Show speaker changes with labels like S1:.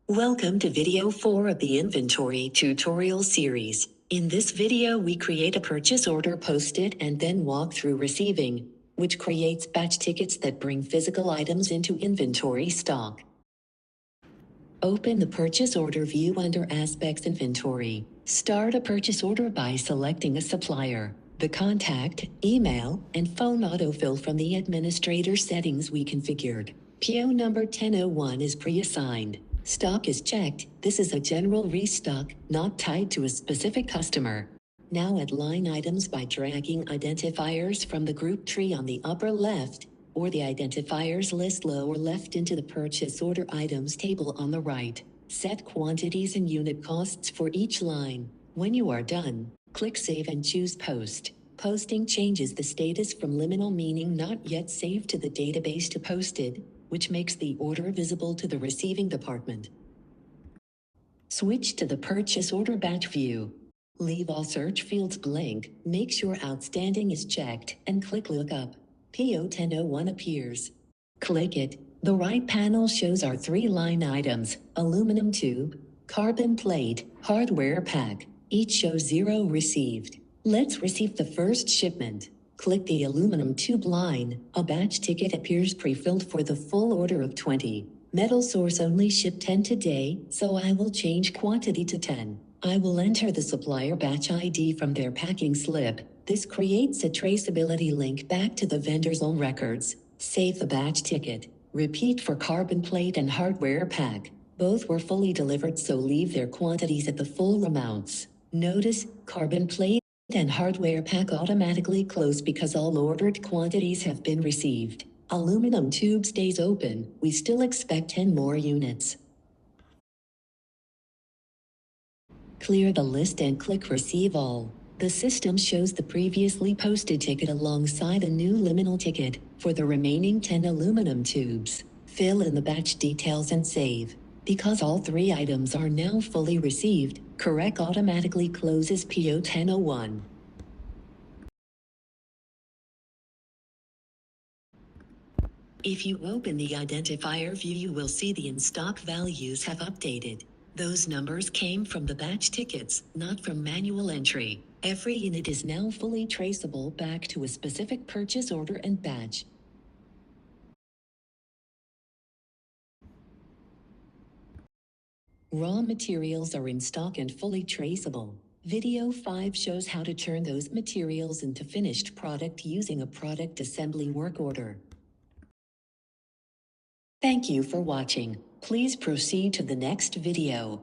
S1: Welcome to video 4 of the inventory tutorial series. In this video we create a purchase order posted and then walk through receiving, which creates batch tickets that bring physical items into inventory stock. Open the purchase order view under Aspects Inventory. Start a purchase order by selecting a supplier. The contact, email, and phone autofill from the administrator settings we configured. PO number 1001 is pre-assigned. Stock is checked. This is a general restock, not tied to a specific customer. Now add line items by dragging identifiers from the group tree on the upper left, or the identifiers list lower left into the purchase order items table on the right. Set quantities and unit costs for each line. When you are done, click Save and choose Post. Posting changes the status from liminal, meaning not yet saved, to the database, to posted, which makes the order visible to the receiving department. Switch to the purchase order batch view. Leave all search fields blank, make sure outstanding is checked, and click Lookup. PO 1001 appears. Click it. The right panel shows our 3 line items: aluminum tube, carbon plate, hardware pack. Each shows 0 received. Let's receive the first shipment. Click the aluminum tube line. A batch ticket appears pre-filled for the full order of 20. Metal source only shipped 10 today, so I will change quantity to 10. I will enter the supplier batch ID from their packing slip. This creates a traceability link back to the vendor's own records. Save the batch ticket. Repeat for carbon plate and hardware pack. Both were fully delivered, so leave their quantities at the full amounts. Notice, carbon plate and hardware pack automatically close because all ordered quantities have been received. Aluminum tube stays open. We still expect 10 more units. Clear the list and click Receive All. The system shows the previously posted ticket alongside a new liminal ticket for the remaining 10 aluminum tubes. Fill in the batch details and save. Because all 3 items are now fully received, Correct automatically closes PO 1001. If you open the identifier view, you will see the in-stock values have updated. Those numbers came from the batch tickets, not from manual entry. Every unit is now fully traceable back to a specific purchase order and batch. Raw materials are in stock and fully traceable. Video 5 shows how to turn those materials into finished product using a product assembly work order. Thank you for watching. Please proceed to the next video.